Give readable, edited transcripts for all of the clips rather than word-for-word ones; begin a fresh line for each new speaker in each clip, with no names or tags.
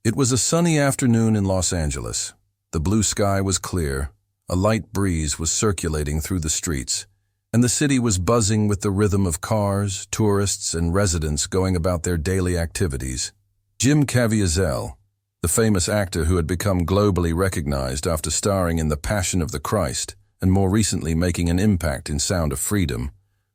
It was a sunny afternoon in Los Angeles. The blue sky was clear, a light breeze was circulating through the streets, and the city was buzzing with the rhythm of cars, tourists, and residents going about their daily activities. Jim Caviezel, the famous actor who had become globally recognized after starring in The Passion of the Christ and more recently making an impact in Sound of Freedom,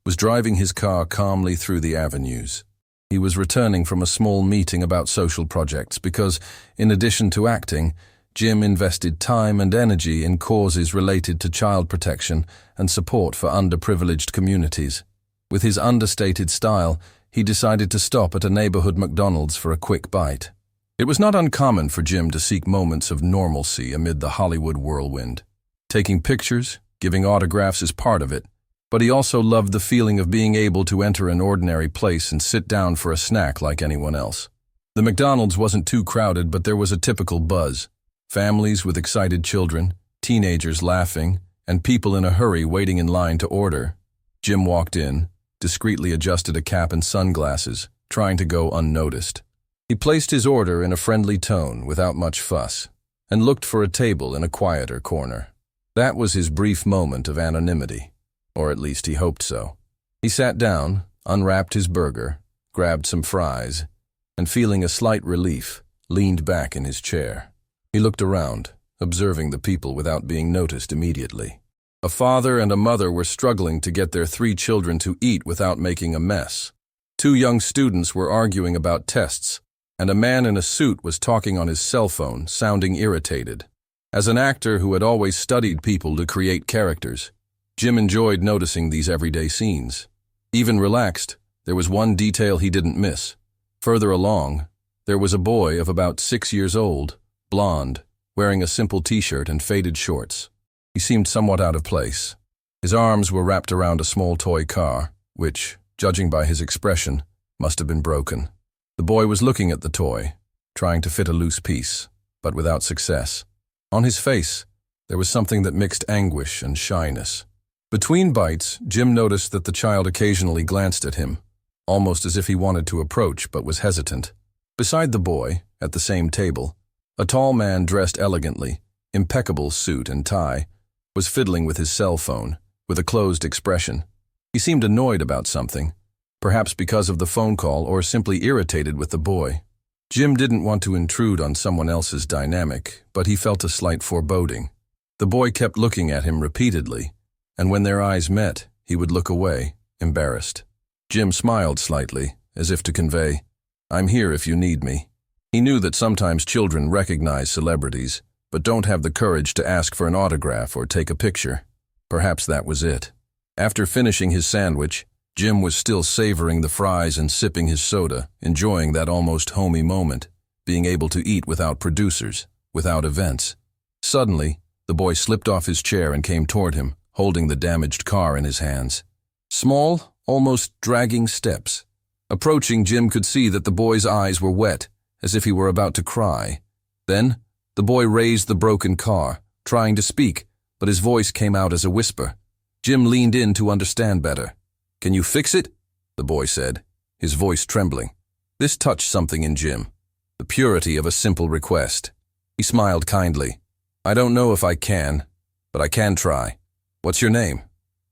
was driving his car calmly through the avenues. He was returning from a small meeting about social projects because, in addition to acting, Jim invested time and energy in causes related to child protection and support for underprivileged communities. With his understated style, he decided to stop at a neighborhood McDonald's for a quick bite. It was not uncommon for Jim to seek moments of normalcy amid the Hollywood whirlwind. Taking pictures, giving autographs is part of it, but he also loved the feeling of being able to enter an ordinary place and sit down for a snack like anyone else. The McDonald's wasn't too crowded, but there was a typical buzz. Families with excited children, teenagers laughing, and people in a hurry waiting in line to order. Jim walked in, discreetly adjusted a cap and sunglasses, trying to go unnoticed. He placed his order in a friendly tone without much fuss, and looked for a table in a quieter corner. That was his brief moment of anonymity, or at least he hoped so. He sat down, unwrapped his burger, grabbed some fries, and feeling a slight relief, leaned back in his chair. He looked around, observing the people without being noticed immediately. A father and a mother were struggling to get their 3 children to eat without making a mess. 2 young students were arguing about tests, and a man in a suit was talking on his cell phone, sounding irritated. As an actor who had always studied people to create characters, Jim enjoyed noticing these everyday scenes. Even relaxed, there was one detail he didn't miss. Further along, there was a boy of about 6 years old, blonde, wearing a simple t-shirt and faded shorts. He seemed somewhat out of place. His arms were wrapped around a small toy car, which, judging by his expression, must have been broken. The boy was looking at the toy, trying to fit a loose piece, but without success. On his face, there was something that mixed anguish and shyness. Between bites, Jim noticed that the child occasionally glanced at him, almost as if he wanted to approach but was hesitant. Beside the boy, at the same table, a tall man dressed elegantly, impeccable suit and tie, was fiddling with his cell phone, with a closed expression. He seemed annoyed about something, perhaps because of the phone call or simply irritated with the boy. Jim didn't want to intrude on someone else's dynamic, but he felt a slight foreboding. The boy kept looking at him repeatedly, and when their eyes met, he would look away, embarrassed. Jim smiled slightly, as if to convey, "I'm here if you need me." He knew that sometimes children recognize celebrities, but don't have the courage to ask for an autograph or take a picture. Perhaps that was it. After finishing his sandwich, Jim was still savoring the fries and sipping his soda, enjoying that almost homey moment, being able to eat without producers, without events. Suddenly, the boy slipped off his chair and came toward him, holding the damaged car in his hands. Small, almost dragging steps. Approaching, Jim could see that the boy's eyes were wet, as if he were about to cry. Then, the boy raised the broken car, trying to speak, but his voice came out as a whisper. Jim leaned in to understand better. "Can you fix it?" the boy said, his voice trembling. This touched something in Jim, the purity of a simple request. He smiled kindly. "I don't know if I can, but I can try. What's your name?"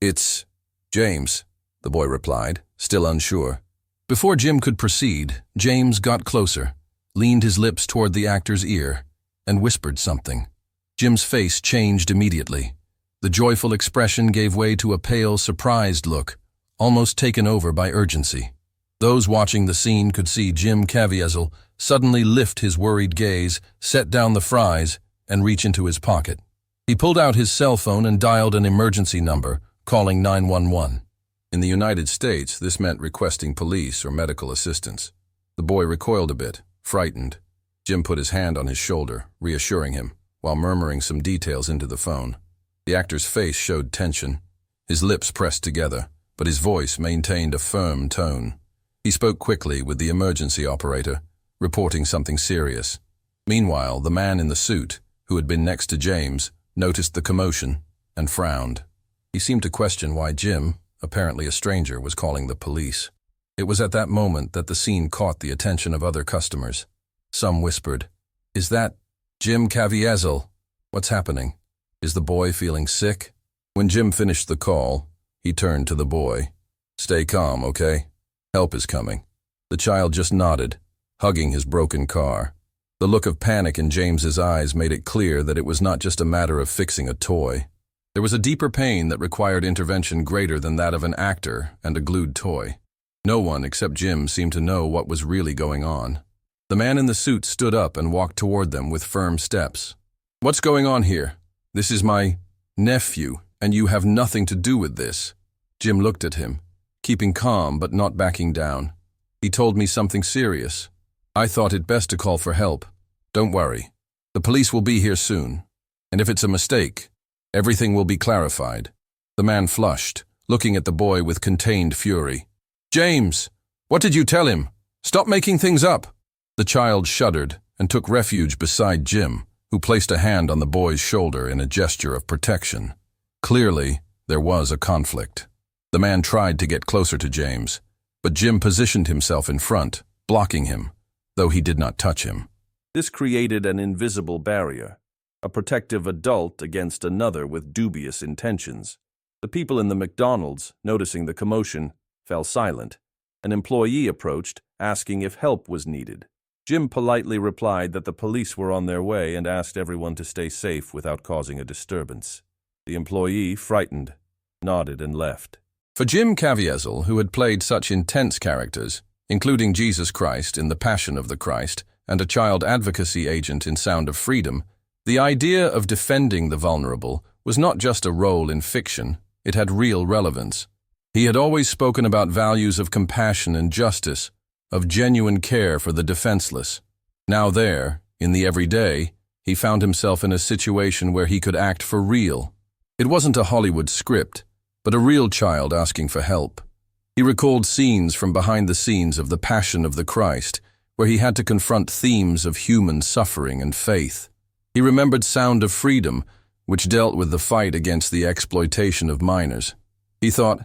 "It's James," the boy replied, still unsure. Before Jim could proceed, James got closer, leaned his lips toward the actor's ear, and whispered something. Jim's face changed immediately. The joyful expression gave way to a pale, surprised look, almost taken over by urgency. Those watching the scene could see Jim Caviezel suddenly lift his worried gaze, set down the fries, and reach into his pocket. He pulled out his cell phone and dialed an emergency number, calling 911. In the United States, this meant requesting police or medical assistance. The boy recoiled a bit, frightened. Jim put his hand on his shoulder, reassuring him, while murmuring some details into the phone. The actor's face showed tension. His lips pressed together, but his voice maintained a firm tone. He spoke quickly with the emergency operator, reporting something serious. Meanwhile, the man in the suit, who had been next to James, noticed the commotion and frowned. He seemed to question why Jim, apparently a stranger, was calling the police. It was at that moment that the scene caught the attention of other customers. Some whispered, Is that Jim Caviezel? What's happening? Is the boy feeling sick? When Jim finished the call, he turned to the boy. Stay calm, okay? Help is coming. The child just nodded, hugging his broken car. The look of panic in James's eyes made it clear that it was not just a matter of fixing a toy. There was a deeper pain that required intervention greater than that of an actor and a glued toy. No one except Jim seemed to know what was really going on. The man in the suit stood up and walked toward them with firm steps. What's going on here? This is my nephew, and you have nothing to do with this. Jim looked at him, keeping calm but not backing down. He told me something serious. I thought it best to call for help. Don't worry. The police will be here soon. And if it's a mistake, everything will be clarified. The man flushed, looking at the boy with contained fury. James, what did you tell him? Stop making things up. The child shuddered and took refuge beside Jim, who placed a hand on the boy's shoulder in a gesture of protection. Clearly, there was a conflict. The man tried to get closer to James, but Jim positioned himself in front, blocking him, though he did not touch him.
This created an invisible barrier, a protective adult against another with dubious intentions. The people in the McDonald's, noticing the commotion, fell silent. An employee approached, asking if help was needed. Jim politely replied that the police were on their way and asked everyone to stay safe without causing a disturbance. The employee, frightened, nodded and left.
For Jim Caviezel, who had played such intense characters, including Jesus Christ in The Passion of the Christ and a child advocacy agent in Sound of Freedom, the idea of defending the vulnerable was not just a role in fiction, it had real relevance. He had always spoken about values of compassion and justice, of genuine care for the defenseless. Now there, in the everyday, he found himself in a situation where he could act for real. It wasn't a Hollywood script, but a real child asking for help. He recalled scenes from behind the scenes of The Passion of the Christ, where he had to confront themes of human suffering and faith. He remembered Sound of Freedom, which dealt with the fight against the exploitation of minors. He thought,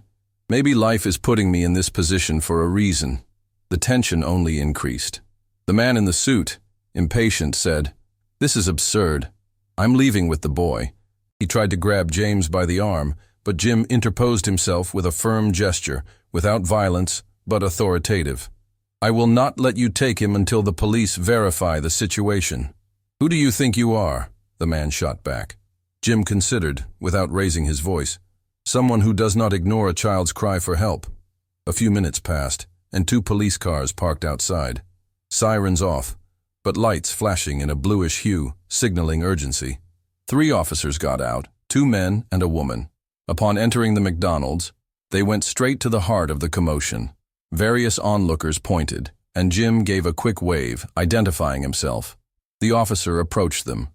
maybe life is putting me in this position for a reason. The tension only increased. The man in the suit, impatient, said, "This is absurd. I'm leaving with the boy." He tried to grab James by the arm, but Jim interposed himself with a firm gesture, without violence, but authoritative. "I will not let you take him until the police verify the situation." "Who do you think you are?" the man shot back. Jim considered, without raising his voice. "Someone who does not ignore a child's cry for help." A few minutes passed, and 2 police cars parked outside. Sirens off, but lights flashing in a bluish hue, signaling urgency. 3 officers got out, 2 men and a woman. Upon entering the McDonald's, they went straight to the heart of the commotion. Various onlookers pointed, and Jim gave a quick wave, identifying himself. The officer approached them.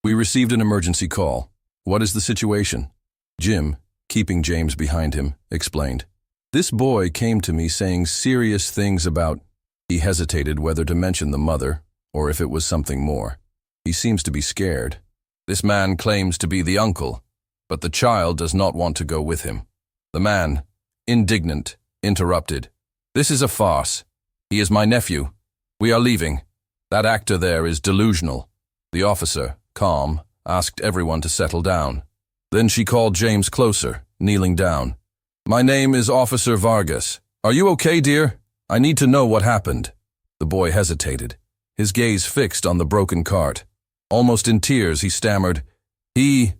"We received an emergency call. What is the situation?" Jim, keeping James behind him, explained. "This boy came to me saying serious things about—" He hesitated whether to mention the mother, or if it was something more. "He seems to be scared. This man claims to be the uncle, but the child does not want to go with him." The man, indignant, interrupted. "This is a farce. He is my nephew. We are leaving. That actor there is delusional." The officer, calm, asked everyone to settle down. Then she called James closer, kneeling down. "My name is Officer Vargas. Are you okay, dear? I need to know what happened." The boy hesitated, his gaze fixed on the broken cart. Almost in tears, he stammered, He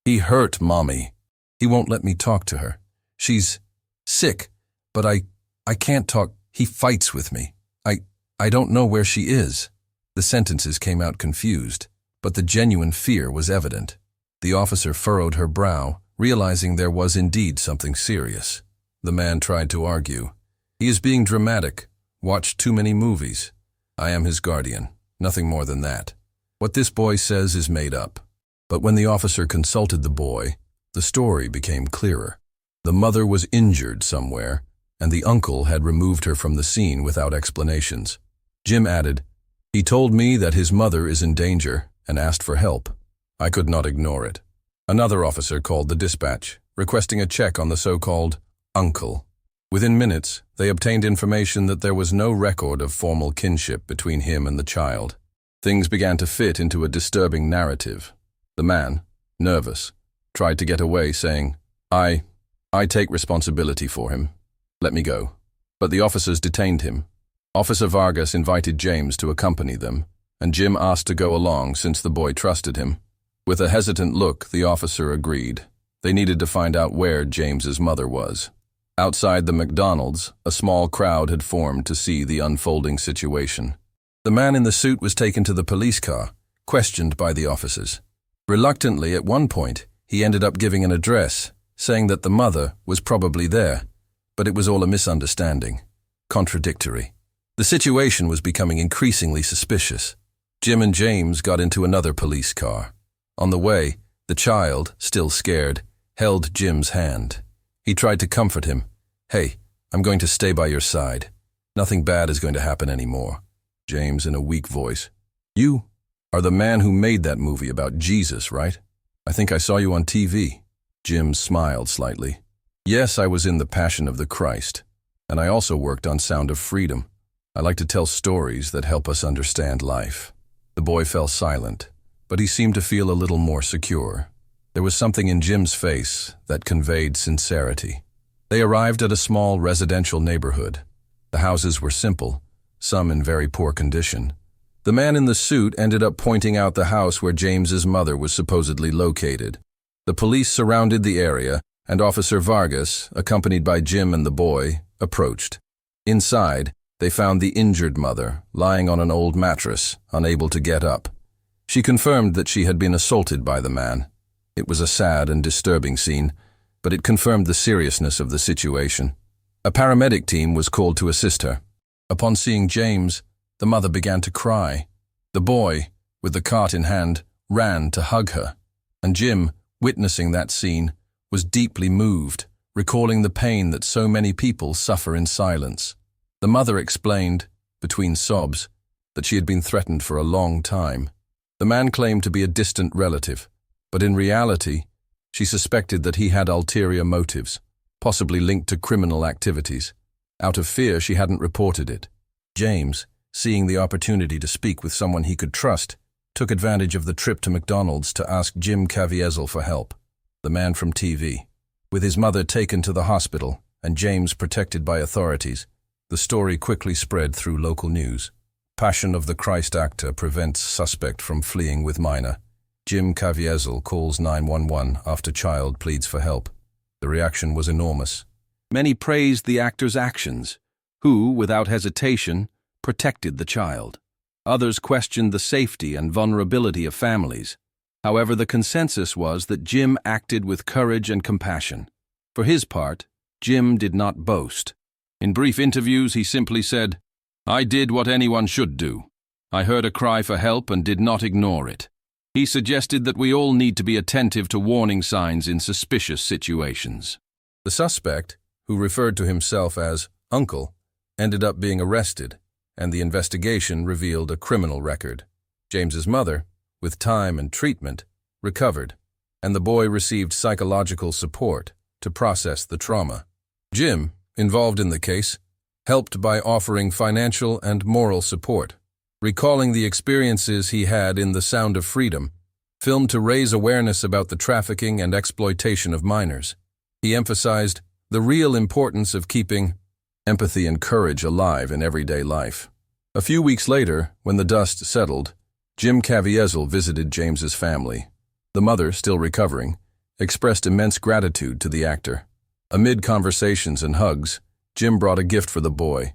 hurt Mommy. He won't let me talk to her. She's sick, but I can't talk. He fights with me. I don't know where she is." The sentences came out confused, but the genuine fear was evident. The officer furrowed her brow, realizing there was indeed something serious. The man tried to argue. "He is being dramatic. Watched too many movies. I am his guardian. Nothing more than that. What this boy says is made up." But when the officer consulted the boy, the story became clearer. The mother was injured somewhere, and the uncle had removed her from the scene without explanations. Jim added, "He told me that his mother is in danger and asked for help. I could not ignore it." Another officer called the dispatch, requesting a check on the so-called uncle. Within minutes, they obtained information that there was no record of formal kinship between him and the child. Things began to fit into a disturbing narrative. The man, nervous, tried to get away, saying, I take responsibility for him. Let me go. But the officers detained him. Officer Vargas invited James to accompany them, and Jim asked to go along since the boy trusted him. With a hesitant look, the officer agreed. They needed to find out where James's mother was. Outside the McDonald's, a small crowd had formed to see the unfolding situation. The man in the suit was taken to the police car, questioned by the officers. Reluctantly, at one point, he ended up giving an address, saying that the mother was probably there, but it was all a misunderstanding. Contradictory. The situation was becoming increasingly suspicious. Jim and James got into another police car. On the way, the child, still scared, held Jim's hand. He tried to comfort him. Hey, I'm going to stay by your side. Nothing bad is going to happen anymore. James, in a weak voice. You are the man who made that movie about Jesus, right? I think I saw you on TV. Jim smiled slightly. Yes, I was in The Passion of the Christ, and I also worked on Sound of Freedom. I like to tell stories that help us understand life. The boy fell silent, but he seemed to feel a little more secure. There was something in Jim's face that conveyed sincerity. They arrived at a small residential neighborhood. The houses were simple, some in very poor condition. The man in the suit ended up pointing out the house where James's mother was supposedly located. The police surrounded the area, and Officer Vargas, accompanied by Jim and the boy, approached. Inside, they found the injured mother, lying on an old mattress, unable to get up. She confirmed that she had been assaulted by the man. It was a sad and disturbing scene, but it confirmed the seriousness of the situation. A paramedic team was called to assist her. Upon seeing James, the mother began to cry. The boy, with the cart in hand, ran to hug her, and Jim, witnessing that scene, was deeply moved, recalling the pain that so many people suffer in silence. The mother explained, between sobs, that she had been threatened for a long time. The man claimed to be a distant relative, but in reality, she suspected that he had ulterior motives, possibly linked to criminal activities. Out of fear, she hadn't reported it. James, seeing the opportunity to speak with someone he could trust, took advantage of the trip to McDonald's to ask Jim Caviezel for help, the man from TV. With his mother taken to the hospital and James protected by authorities, the story quickly spread through local news. Passion of the Christ actor prevents suspect from fleeing with minor. Jim Caviezel calls 911 after child pleads for help. The reaction was enormous.
Many praised the actor's actions, who, without hesitation, protected the child. Others questioned the safety and vulnerability of families. However, the consensus was that Jim acted with courage and compassion. For his part, Jim did not boast. In brief interviews, he simply said, "I did what anyone should do. I heard a cry for help and did not ignore it." He suggested that we all need to be attentive to warning signs in suspicious situations.
The suspect, who referred to himself as Uncle, ended up being arrested, and the investigation revealed a criminal record. James's mother, with time and treatment, recovered, and the boy received psychological support to process the trauma. Jim, involved in the case, helped by offering financial and moral support. Recalling the experiences he had in The Sound of Freedom, filmed to raise awareness about the trafficking and exploitation of minors. He emphasized the real importance of keeping empathy and courage alive in everyday life. A few weeks later, when the dust settled, Jim Caviezel visited James's family. The mother, still recovering, expressed immense gratitude to the actor. Amid conversations and hugs, Jim brought a gift for the boy,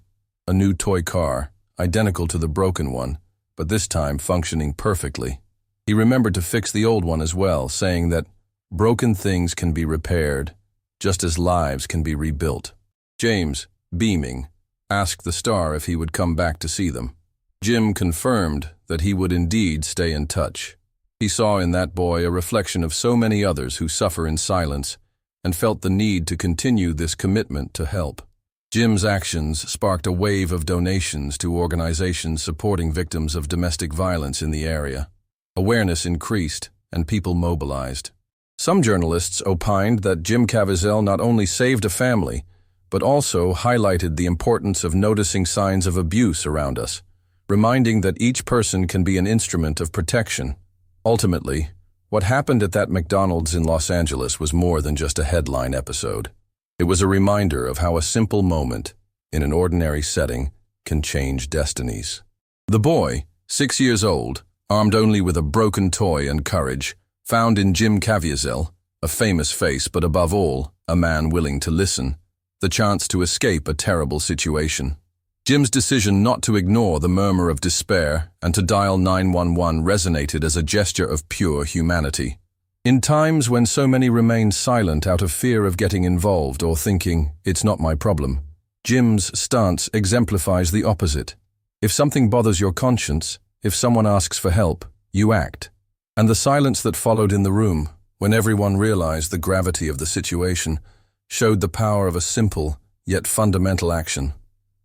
a new toy car, identical to the broken one, but this time functioning perfectly. He remembered to fix the old one as well, saying that broken things can be repaired, just as lives can be rebuilt. James, beaming, asked the star if he would come back to see them. Jim confirmed that he would indeed stay in touch. He saw in that boy a reflection of so many others who suffer in silence and felt the need to continue this commitment to help. Jim's actions sparked a wave of donations to organizations supporting victims of domestic violence in the area. Awareness increased and people mobilized. Some journalists opined that Jim Caviezel not only saved a family, but also highlighted the importance of noticing signs of abuse around us, reminding that each person can be an instrument of protection. Ultimately, what happened at that McDonald's in Los Angeles was more than just a headline episode. It was a reminder of how a simple moment, in an ordinary setting, can change destinies. The boy, 6 years old, armed only with a broken toy and courage, found in Jim Caviezel, a famous face but above all, a man willing to listen, the chance to escape a terrible situation. Jim's decision not to ignore the murmur of despair and to dial 911 resonated as a gesture of pure humanity. In times when so many remain silent out of fear of getting involved or thinking, "It's not my problem," Jim's stance exemplifies the opposite. If something bothers your conscience, if someone asks for help, you act. And the silence that followed in the room, when everyone realized the gravity of the situation, showed the power of a simple, yet fundamental action.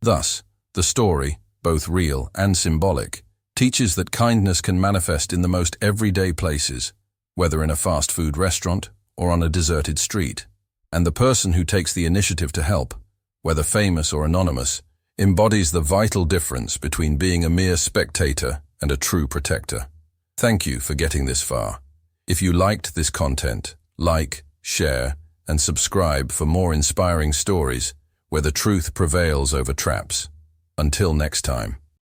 Thus, the story, both real and symbolic, teaches that kindness can manifest in the most everyday places, whether in a fast food restaurant or on a deserted street. And the person who takes the initiative to help, whether famous or anonymous, embodies the vital difference between being a mere spectator and a true protector. Thank you for getting this far. If you liked this content, like, share, and subscribe for more inspiring stories where the truth prevails over traps. Until next time.